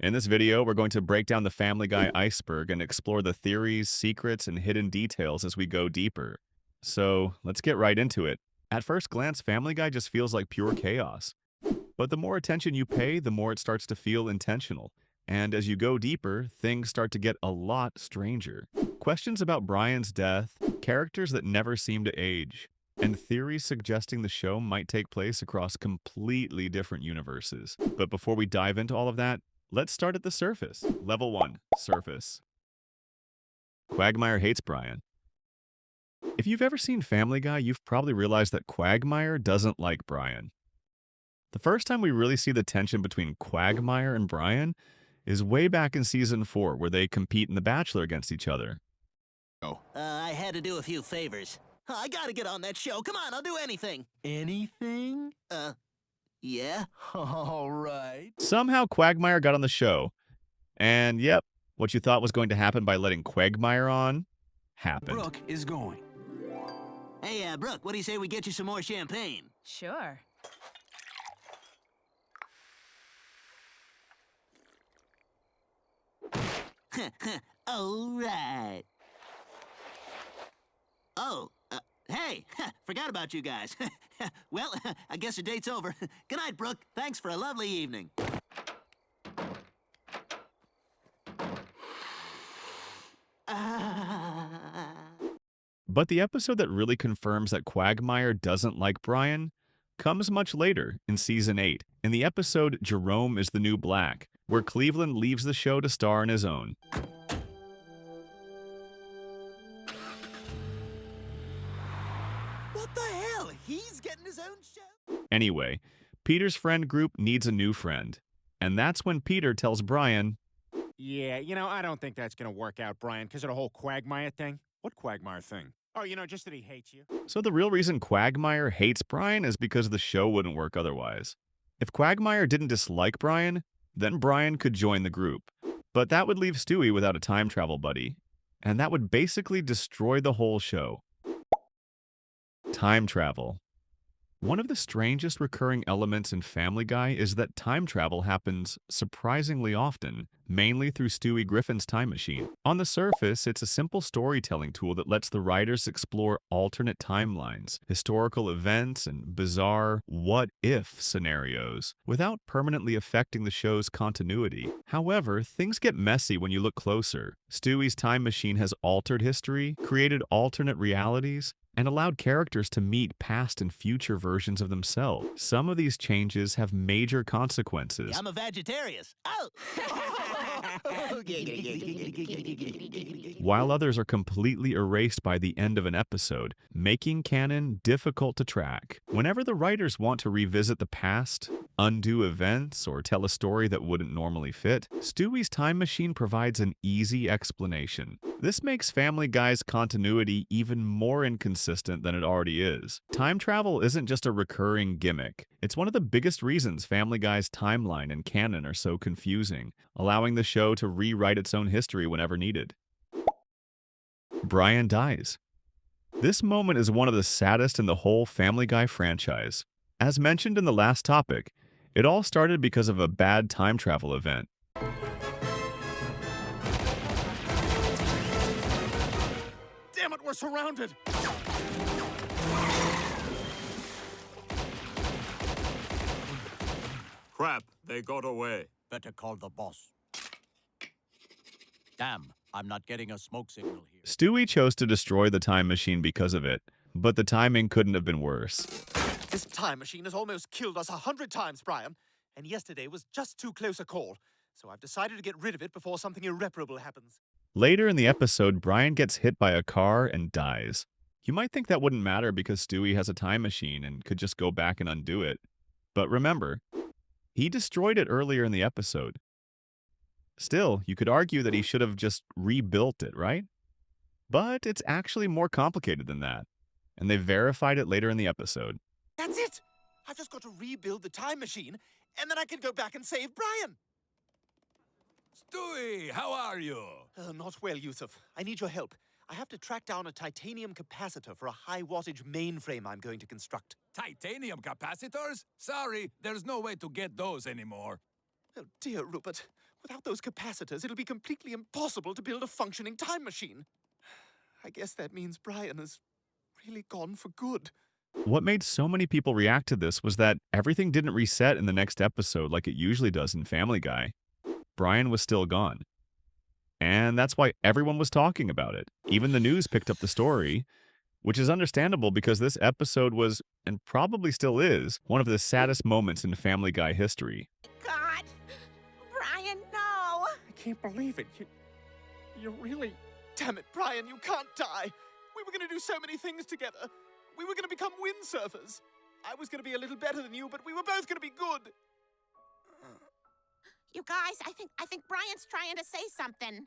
In this video, we're going to break down the Family Guy iceberg and explore the theories, secrets, and hidden details as we go deeper. So, let's get right into it. At first glance, Family Guy just feels like pure chaos. But the more attention you pay, the more it starts to feel intentional. And as you go deeper, things start to get a lot stranger. Questions about Brian's death, characters that never seem to age, and theories suggesting the show might take place across completely different universes. But before we dive into all of that, let's start at the surface. Level 1, Surface. Quagmire hates Brian. If you've ever seen Family Guy, you've probably realized that Quagmire doesn't like Brian. The first time we really see the tension between Quagmire and Brian is way back in season 4, where they compete in The Bachelor against each other. I had to do a few favors. I gotta get on that show. Come on, I'll do anything. Anything? Yeah? All right. Somehow Quagmire got on the show. And yep, what you thought was going to happen by letting Quagmire on, happened. Brooke is going. Hey, Brooke, what do you say we get you some more champagne? Sure. All right. Oh, hey, forgot about you guys. Well, I guess your date's over. Good night, Brooke. Thanks for a lovely evening. But the episode that really confirms that Quagmire doesn't like Brian comes much later in season 8, in the episode Jerome is the New Black, where Cleveland leaves the show to star on his own. What the hell? He's getting his own show? Anyway, Peter's friend group needs a new friend. And that's when Peter tells Brian, Yeah, I don't think that's gonna work out, Brian, because of the whole Quagmire thing. What Quagmire thing? Oh, just that he hates you. so the real reason Quagmire hates Brian is because the show wouldn't work otherwise. If Quagmire didn't dislike Brian, then Brian could join the group. But that would leave Stewie without a time travel buddy. And that would basically destroy the whole show. Time travel. One of the strangest recurring elements in Family Guy is that time travel happens surprisingly often, mainly through Stewie Griffin's time machine. On the surface, it's a simple storytelling tool that lets the writers explore alternate timelines, historical events, and bizarre what-if scenarios without permanently affecting the show's continuity. However, things get messy when you look closer. Stewie's time machine has altered history, created alternate realities, and allowed characters to meet past and future versions of themselves. Some of these changes have major consequences. I'm a vegetarian. Oh! While others are completely erased by the end of an episode, making canon difficult to track. Whenever the writers want to revisit the past, undo events, or tell a story that wouldn't normally fit, Stewie's time machine provides an easy explanation. This makes Family Guy's continuity even more inconsistent than it already is. Time travel isn't just a recurring gimmick. It's one of the biggest reasons Family Guy's timeline and canon are so confusing, allowing the show to rewrite its own history whenever needed. Brian dies. This moment is one of the saddest in the whole Family Guy franchise. As mentioned in the last topic, it all started because of a bad time travel event. Damn it, we're surrounded! Crap, they got away. Better call the boss. Damn, I'm not getting a smoke signal here. Stewie chose to destroy the time machine because of it, but the timing couldn't have been worse. This time machine has almost killed us 100 times, Brian. And yesterday was just too close a call. So I've decided to get rid of it before something irreparable happens. Later in the episode, Brian gets hit by a car and dies. You might think that wouldn't matter because Stewie has a time machine and could just go back and undo it. But remember, he destroyed it earlier in the episode. Still, you could argue that he should have just rebuilt it, right? But it's actually more complicated than that. And they verified it later in the episode. That's it! I've just got to rebuild the time machine, and then I can go back and save Brian! Stewie, how are you? Not well, Yusuf. I need your help. I have to track down a titanium capacitor for a high-wattage mainframe I'm going to construct. Titanium capacitors? Sorry, there's no way to get those anymore. Oh, dear, Rupert. Without those capacitors, it'll be completely impossible to build a functioning time machine. I guess that means Brian has really gone for good. What made so many people react to this was that everything didn't reset in the next episode like it usually does in Family Guy. Brian was still gone. And that's why everyone was talking about it. Even the news picked up the story, which is understandable because this episode was, and probably still is, one of the saddest moments in Family Guy history. God! Brian, no! I can't believe it. You really... Damn it, Brian, you can't die. We were going to do so many things together. We were going to become windsurfers. I was going to be a little better than you, but we were both going to be good. You guys, I think Brian's trying to say something.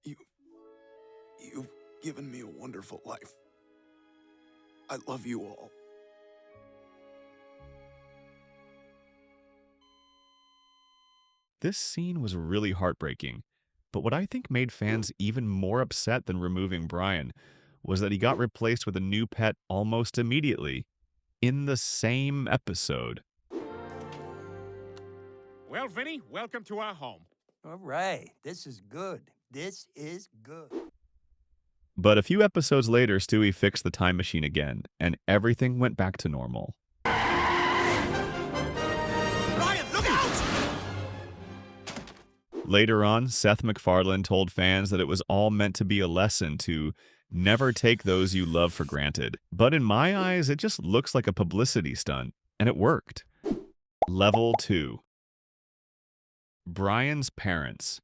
You've given me a wonderful life. I love you all. This scene was really heartbreaking, but what I think made fans even more upset than removing Brian was that he got replaced with a new pet almost immediately, in the same episode. Well, Vinny, welcome to our home. All right. This is good. This is good. But a few episodes later, Stewie fixed the time machine again, and everything went back to normal. Brian, look out! Later on, Seth MacFarlane told fans that it was all meant to be a lesson to never take those you love for granted. But in my eyes, it just looks like a publicity stunt, and it worked. Level 2. Brian's parents.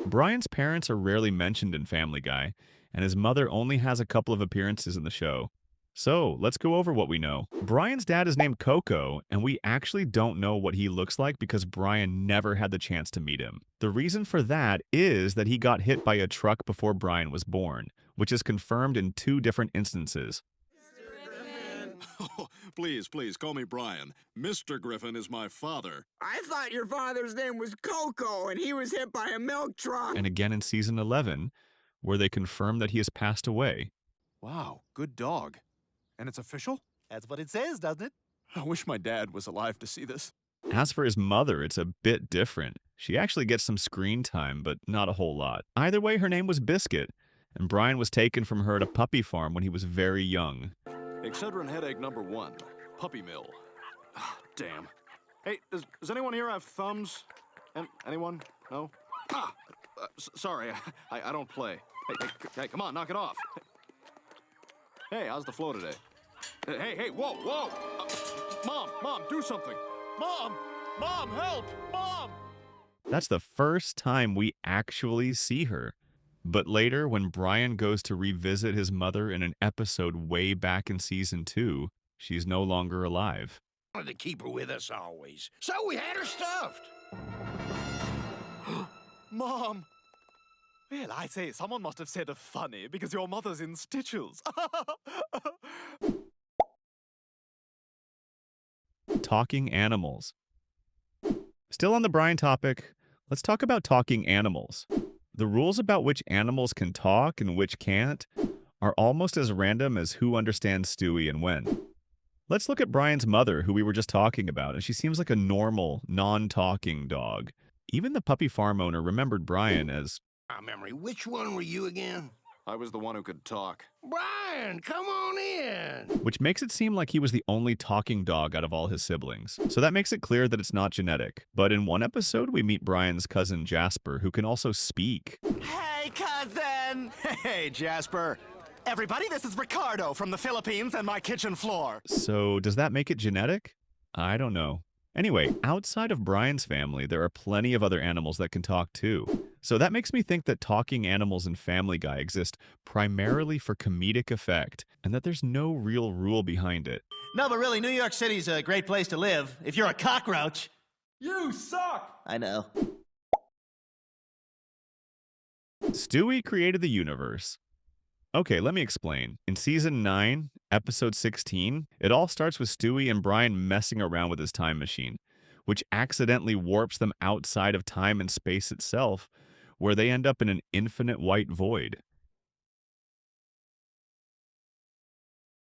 Brian's parents are rarely mentioned in Family Guy, and his mother only has a couple of appearances in the show. So, let's go over what we know. Brian's dad is named Coco, and we actually don't know what he looks like because Brian never had the chance to meet him. The reason for that is that he got hit by a truck before Brian was born, which is confirmed in 2 different instances. Oh, please, call me Brian. Mr. Griffin is my father. I thought your father's name was Coco and he was hit by a milk truck. And again in season 11, where they confirm that he has passed away. Wow, good dog. And it's official? That's what it says, doesn't it? I wish my dad was alive to see this. As for his mother, it's a bit different. She actually gets some screen time, but not a whole lot. Either way, her name was Biscuit, and Brian was taken from her at a puppy farm when he was very young. Excedrin headache number 1. Puppy mill. Ah, damn. Hey, does anyone here have thumbs? Anyone? No? Sorry, I don't play. Hey, come on, knock it off. Hey, how's the flow today? Hey, whoa! Mom, do something. Mom, help! Mom! That's the first time we actually see her. But later, when Brian goes to revisit his mother in an episode way back in season 2, she's no longer alive. Wanted to keep her with us always, so we had her stuffed. Mom! Well, I say, someone must have said a funny because your mother's in stitches. Talking animals. Still on the Brian topic, let's talk about talking animals. The rules about which animals can talk and which can't are almost as random as who understands Stewie and when. Let's look at Brian's mother, who we were just talking about, and she seems like a normal, non-talking dog. Even the puppy farm owner remembered Brian as... Memory, which one were you again? I was the one who could talk. Brian, come on in. which makes it seem like he was the only talking dog out of all his siblings. So that makes it clear that it's not genetic. But in one episode, we meet Brian's cousin Jasper, who can also speak. Hey, cousin! Hey, Jasper. Everybody, this is Ricardo from the Philippines and my kitchen floor. So does that make it genetic? I don't know. Anyway, outside of Brian's family, there are plenty of other animals that can talk too. So that makes me think that talking animals in Family Guy exist primarily for comedic effect, and that there's no real rule behind it. No, but really, New York City's a great place to live if you're a cockroach. You suck! I know. Stewie created the universe. Okay, let me explain. In Season 9, Episode 16, it all starts with Stewie and Brian messing around with his time machine, which accidentally warps them outside of time and space itself, where they end up in an infinite white void.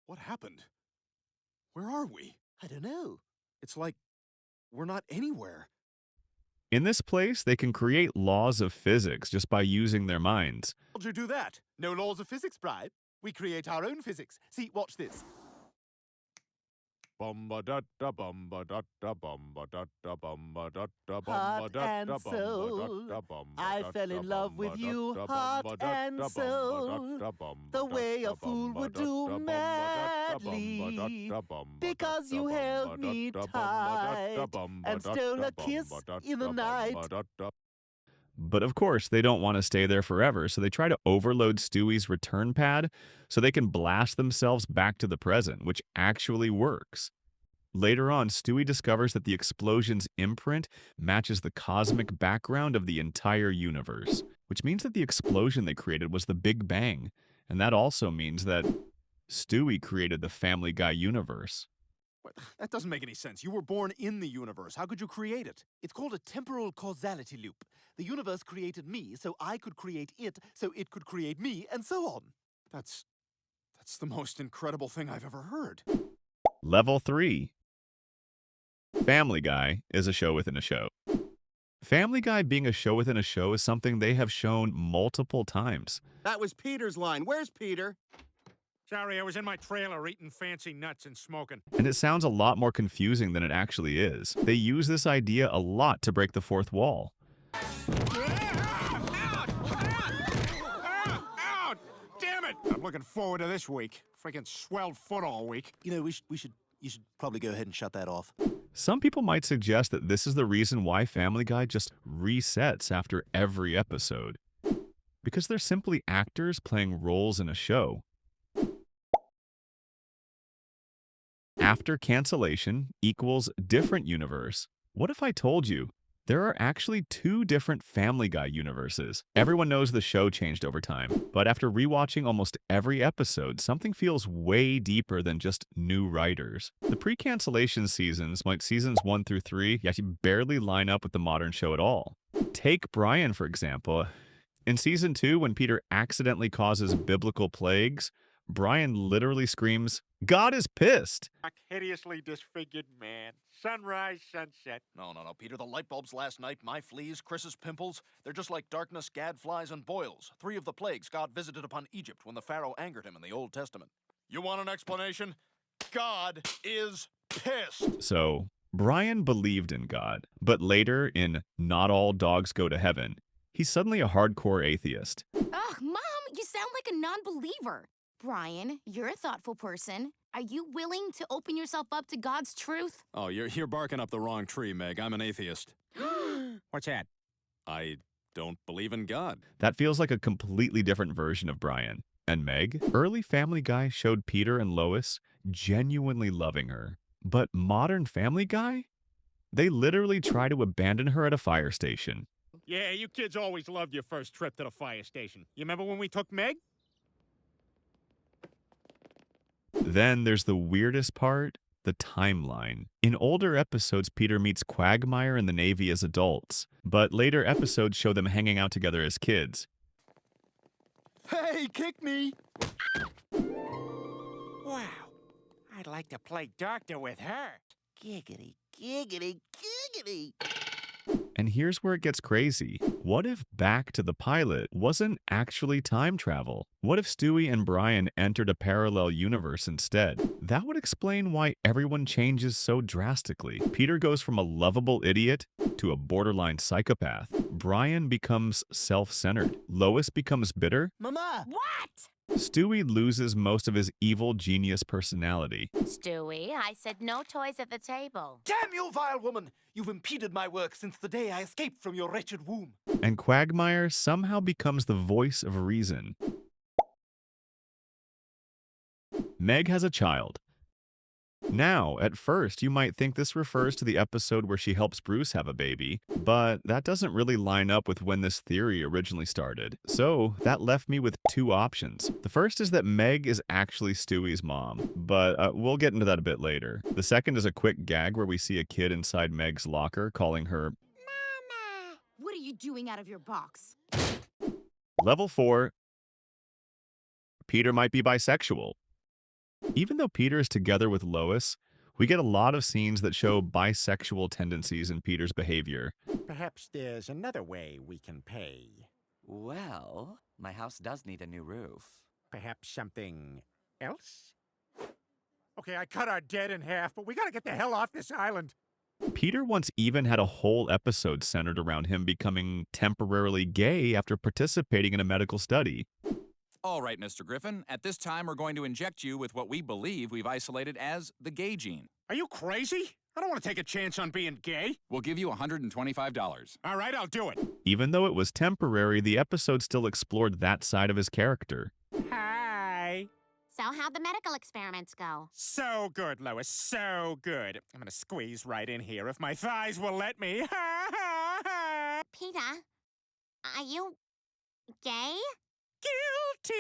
What happened? Where are we? I don't know. It's like we're not anywhere. In this place, they can create laws of physics just by using their minds. How'd you do that? No laws of physics, Brian. We create our own physics. See, watch this. Hot and soul, I fell in love with you, heart and soul, the way a fool would do madly, because you held me tight and stole a kiss in the night. But of course, they don't want to stay there forever, so they try to overload Stewie's return pad so they can blast themselves back to the present, which actually works. Later on, Stewie discovers that the explosion's imprint matches the cosmic background of the entire universe, which means that the explosion they created was the Big Bang, and that also means that Stewie created the Family Guy universe. What? That doesn't make any sense. You were born in the universe. How could you create it? It's called a temporal causality loop. The universe created me, so I could create it, so it could create me, and so on. That's the most incredible thing I've ever heard. Level 3. Family Guy is a show within a show. Family Guy being a show within a show is something they have shown multiple times. That was Peter's line. Where's Peter? Sorry, I was in my trailer eating fancy nuts and smoking. And it sounds a lot more confusing than it actually is. They use this idea a lot to break the fourth wall. Out! Damn it! I'm looking forward to this week. Freaking swelled foot all week. You know, you should probably go ahead and shut that off. Some people might suggest that this is the reason why Family Guy just resets after every episode. Because they're simply actors playing roles in a show. After cancellation equals different universe. What if I told you there are actually 2 different Family Guy universes? Everyone knows the show changed over time, but after rewatching almost every episode, something feels way deeper than just new writers. The pre-cancellation seasons, like seasons 1 through 3, actually barely line up with the modern show at all. Take Brian, for example. In season 2, when Peter accidentally causes biblical plagues, Brian literally screams, "God is pissed!" A hideously disfigured man. Sunrise, sunset. No, Peter, the light bulbs last night, my fleas, Chris's pimples, they're just like darkness, gadflies, and boils. 3 of the plagues God visited upon Egypt when the Pharaoh angered him in the Old Testament. You want an explanation? God is pissed. So, Brian believed in God, but later in Not All Dogs Go to Heaven, he's suddenly a hardcore atheist. Ugh, Mom, you sound like a non-believer. Brian, you're a thoughtful person. Are you willing to open yourself up to God's truth? Oh, you're barking up the wrong tree, Meg. I'm an atheist. What's that? I don't believe in God. That feels like a completely different version of Brian. And Meg, early Family Guy showed Peter and Lois genuinely loving her. But modern Family Guy? They literally try to abandon her at a fire station. Yeah, you kids always loved your first trip to the fire station. You remember when we took Meg? Then there's the weirdest part, the timeline. In older episodes, Peter meets Quagmire and the Navy as adults, but later episodes show them hanging out together as kids. Hey, kick me! Wow. I'd like to play doctor with her. Giggity, giggity, giggity. And here's where it gets crazy. What if Back to the Pilot wasn't actually time travel? What if Stewie and Brian entered a parallel universe instead? That would explain why everyone changes so drastically. Peter goes from a lovable idiot to a borderline psychopath. Brian becomes self-centered. Lois becomes bitter. Mama! What? Stewie loses most of his evil genius personality. Stewie, I said no toys at the table. Damn you, vile woman! You've impeded my work since the day I escaped from your wretched womb. And Quagmire somehow becomes the voice of reason. Meg has a child. Now, at first, you might think this refers to the episode where she helps Bruce have a baby, but that doesn't really line up with when this theory originally started. So, that left me with 2 options. The first is that Meg is actually Stewie's mom, but we'll get into that a bit later. The second is a quick gag where we see a kid inside Meg's locker calling her Mama! What are you doing out of your box? Level 4. Peter might be bisexual. Even though Peter is together with Lois, We get a lot of scenes that show bisexual tendencies in Peter's behavior. Perhaps there's another way we can pay. Well, my house does need a new roof. Perhaps something else? Okay, I cut our debt in half, but we gotta get the hell off this island. Peter once even had a whole episode centered around him becoming temporarily gay after participating in a medical study. All right, Mr. Griffin. At this time, we're going to inject you with what we believe we've isolated as the gay gene. Are you crazy? I don't want to take a chance on being gay. We'll give you $125. All right, I'll do it. Even though it was temporary, the episode still explored that side of his character. Hi. So how'd the medical experiments go? So good, Lois, so good. I'm gonna squeeze right in here if my thighs will let me. Peter, are you gay? Guilty!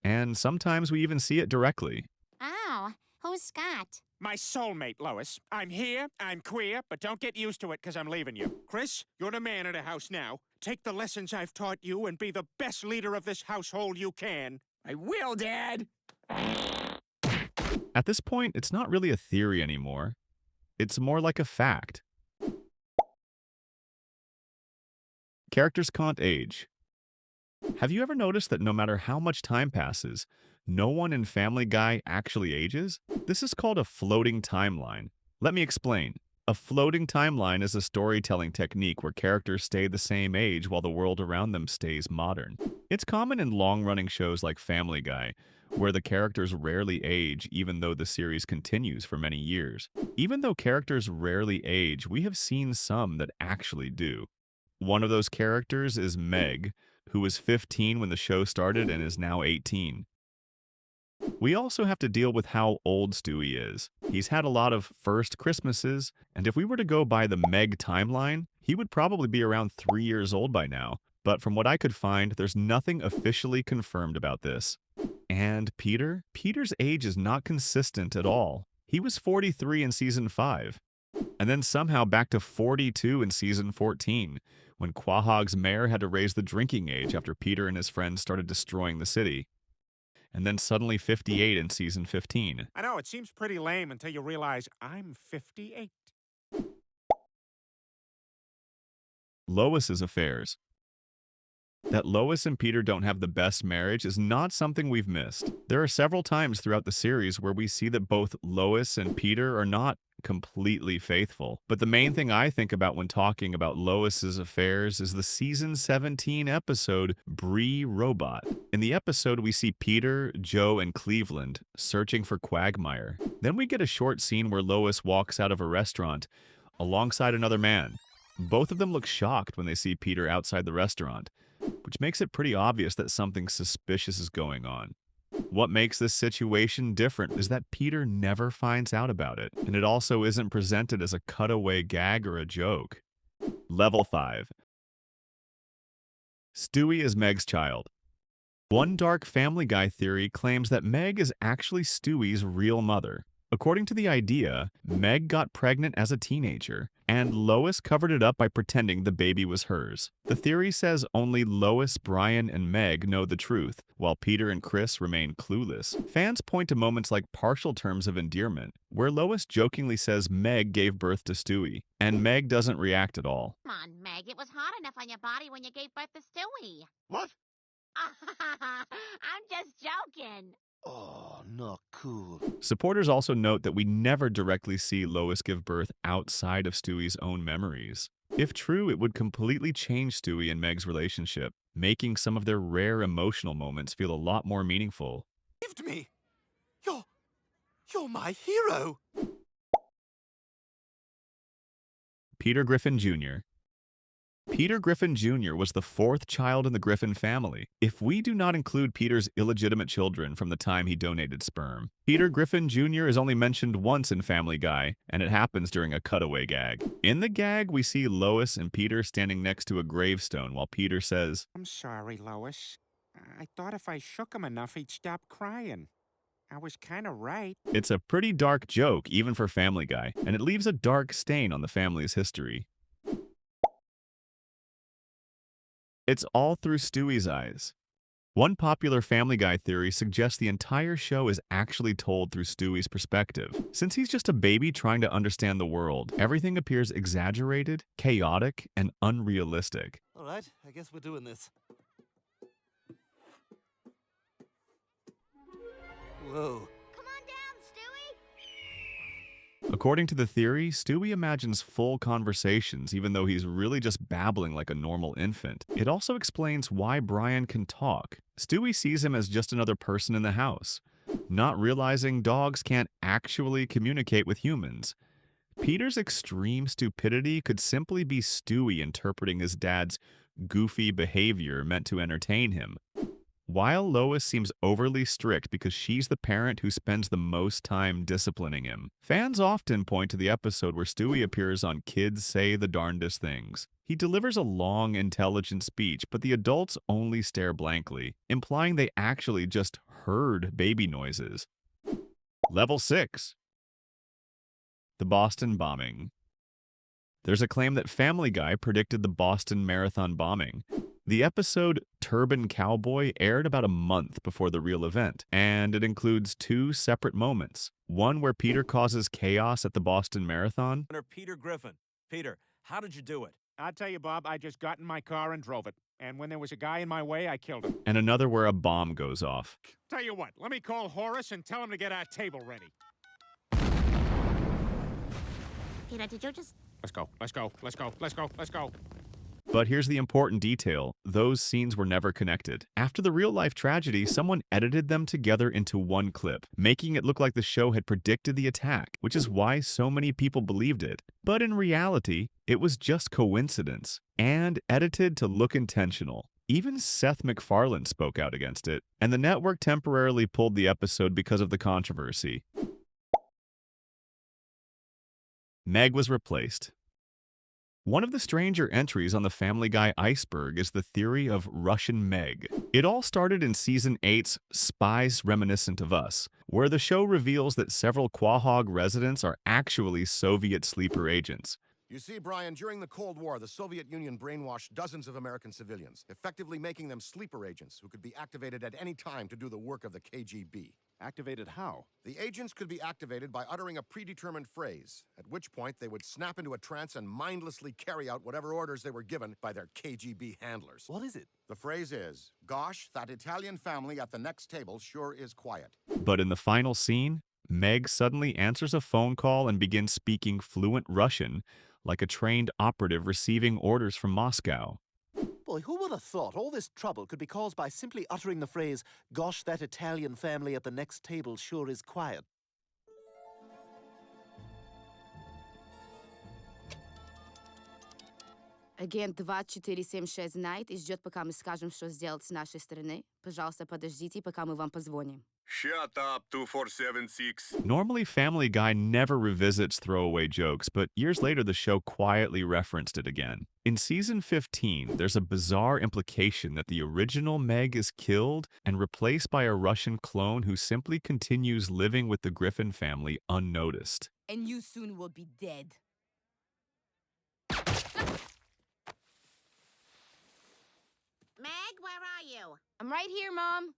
And sometimes we even see it directly. Oh, who's Scott? My soulmate, Lois. I'm here, I'm queer, but don't get used to it because I'm leaving you. Chris, you're the man of the house now. Take the lessons I've taught you and be the best leader of this household you can. I will, Dad. At this point, it's not really a theory anymore. It's more like a fact. Characters can't age. Have you ever noticed that no matter how much time passes, no one in Family Guy actually ages? This is called a floating timeline. Let me explain. A floating timeline is a storytelling technique where characters stay the same age while the world around them stays modern. It's common in long-running shows like Family Guy, where the characters rarely age even though the series continues for many years. Even though characters rarely age, we have seen some that actually do. One of those characters is Meg, who was 15 when the show started and is now 18. We also have to deal with how old Stewie is. He's had a lot of first Christmases, and if we were to go by the Meg timeline, he would probably be around 3 years old by now. But from what I could find, there's nothing officially confirmed about this. And Peter? Peter's age is not consistent at all. He was 43 in Season 5, and then somehow back to 42 in Season 14, when Quahog's mayor had to raise the drinking age after Peter and his friends started destroying the city. And then suddenly 58 in Season 15. I know, it seems pretty lame until you realize I'm 58. Lois's affairs. That Lois and Peter don't have the best marriage is not something we've missed. There are several times throughout the series where we see that both Lois and Peter are not completely faithful. But the main thing I think about when talking about Lois's affairs is the Season 17 episode, Bree Robot. In the episode, we see Peter, Joe, and Cleveland searching for Quagmire. Then we get a short scene where Lois walks out of a restaurant alongside another man. Both of them look shocked when they see Peter outside the restaurant, which makes it pretty obvious that something suspicious is going on. What makes this situation different is that Peter never finds out about it, and it also isn't presented as a cutaway gag or a joke. Level 5. Stewie is Meg's child. One dark Family Guy theory claims that Meg is actually Stewie's real mother. According to the idea, Meg got pregnant as a teenager, and Lois covered it up by pretending the baby was hers. The theory says only Lois, Brian, and Meg know the truth, while Peter and Chris remain clueless. Fans point to moments like partial terms of endearment, where Lois jokingly says Meg gave birth to Stewie, and Meg doesn't react at all. Come on, Meg. It was hot enough on your body when you gave birth to Stewie. What? I'm just joking. Oh, not cool. Supporters also note that we never directly see Lois give birth outside of Stewie's own memories. If true, it would completely change Stewie and Meg's relationship, making some of their rare emotional moments feel a lot more meaningful. Saved me. You're my hero. Peter Griffin Jr. Peter Griffin Jr. was the fourth child in the Griffin family. If we do not include Peter's illegitimate children from the time he donated sperm, Peter Griffin Jr. is only mentioned once in Family Guy, and it happens during a cutaway gag. In the gag, we see Lois and Peter standing next to a gravestone while Peter says, I'm sorry, Lois. I thought if I shook him enough, he'd stop crying. I was kind of right. It's a pretty dark joke, even for Family Guy, and it leaves a dark stain on the family's history. It's all through Stewie's eyes. One popular Family Guy theory suggests the entire show is actually told through Stewie's perspective. Since he's just a baby trying to understand the world, everything appears exaggerated, chaotic, and unrealistic. All right, I guess we're doing this. Whoa. According to the theory, Stewie imagines full conversations even though he's really just babbling like a normal infant. It also explains why Brian can talk. Stewie sees him as just another person in the house, not realizing dogs can't actually communicate with humans. Peter's extreme stupidity could simply be Stewie interpreting his dad's goofy behavior meant to entertain him. While Lois seems overly strict because she's the parent who spends the most time disciplining him, fans often point to the episode where Stewie appears on Kids Say the Darndest Things. He delivers a long, intelligent speech, but the adults only stare blankly, implying they actually just heard baby noises. Level 6. The Boston Bombing. There's a claim that Family Guy predicted the Boston Marathon bombing. The episode Turban Cowboy aired about a month before the real event, and it includes two separate moments. One where Peter causes chaos at the Boston Marathon. Peter Griffin. Peter, how did you do it? I'll tell you, Bob, I just got in my car and drove it. And when there was a guy in my way, I killed him. And another where a bomb goes off. Tell you what, let me call Horace and tell him to get our table ready. Peter, did you just... Let's go, let's go, let's go, let's go, let's go. But here's the important detail. Those scenes were never connected. After the real-life tragedy, someone edited them together into one clip, making it look like the show had predicted the attack, which is why so many people believed it. But in reality, it was just coincidence, and edited to look intentional. Even Seth MacFarlane spoke out against it, and the network temporarily pulled the episode because of the controversy. Meg was replaced. One of the stranger entries on the Family Guy Iceberg is the theory of Russian Meg. It all started in Season 8's Spies Reminiscent of Us, where the show reveals that several Quahog residents are actually Soviet sleeper agents. You see, Brian, during the Cold War, the Soviet Union brainwashed dozens of American civilians, effectively making them sleeper agents who could be activated at any time to do the work of the KGB. Activated how? The agents could be activated by uttering a predetermined phrase, at which point they would snap into a trance and mindlessly carry out whatever orders they were given by their KGB handlers. What is it? The phrase is, "Gosh, that Italian family at the next table sure is quiet." But in the final scene, Meg suddenly answers a phone call and begins speaking fluent Russian, like a trained operative receiving orders from Moscow. Boy, who would have thought all this trouble could be caused by simply uttering the phrase, "Gosh, that Italian family at the next table sure is quiet." Агент 2476 знает и ждет, пока мы скажем, что сделать с нашей стороны. Пожалуйста, подождите, пока мы вам позвоним. Shut up, 2476. Normally, Family Guy never revisits throwaway jokes, but years later the show quietly referenced it again. In Season 15, there's a bizarre implication that the original Meg is killed and replaced by a Russian clone who simply continues living with the Griffin family unnoticed. And you soon will be dead. Meg, where are you? I'm right here, Mom.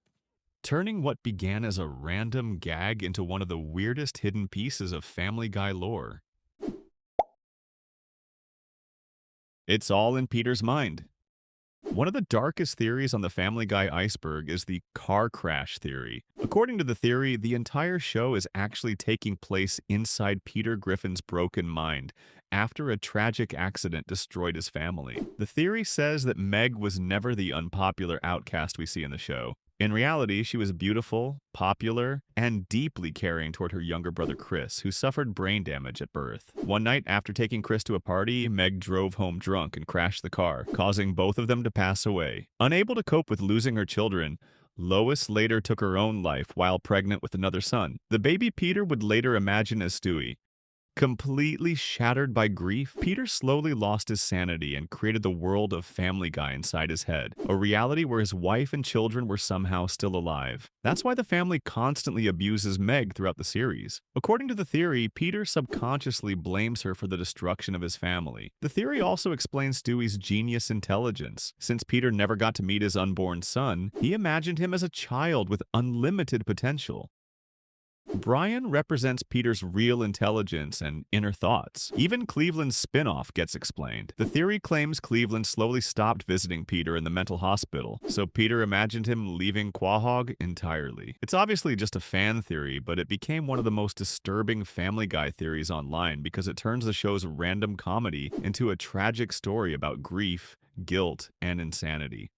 Turning what began as a random gag into one of the weirdest hidden pieces of Family Guy lore. It's all in Peter's mind. One of the darkest theories on the Family Guy Iceberg is the car crash theory. According to the theory, the entire show is actually taking place inside Peter Griffin's broken mind after a tragic accident destroyed his family. The theory says that Meg was never the unpopular outcast we see in the show. In reality, she was beautiful, popular, and deeply caring toward her younger brother Chris, who suffered brain damage at birth. One night, after taking Chris to a party, Meg drove home drunk and crashed the car, causing both of them to pass away. Unable to cope with losing her children, Lois later took her own life while pregnant with another son. The baby Peter would later imagine as Stewie. Completely shattered by grief, Peter slowly lost his sanity and created the world of Family Guy inside his head, a reality where his wife and children were somehow still alive. That's why the family constantly abuses Meg throughout the series. According to the theory, Peter subconsciously blames her for the destruction of his family. The theory also explains Stewie's genius intelligence. Since Peter never got to meet his unborn son, he imagined him as a child with unlimited potential. Brian represents Peter's real intelligence and inner thoughts. Even Cleveland's spin-off gets explained. The theory claims Cleveland slowly stopped visiting Peter in the mental hospital, so Peter imagined him leaving Quahog entirely. It's obviously just a fan theory, but it became one of the most disturbing Family Guy theories online because it turns the show's random comedy into a tragic story about grief, guilt, and insanity.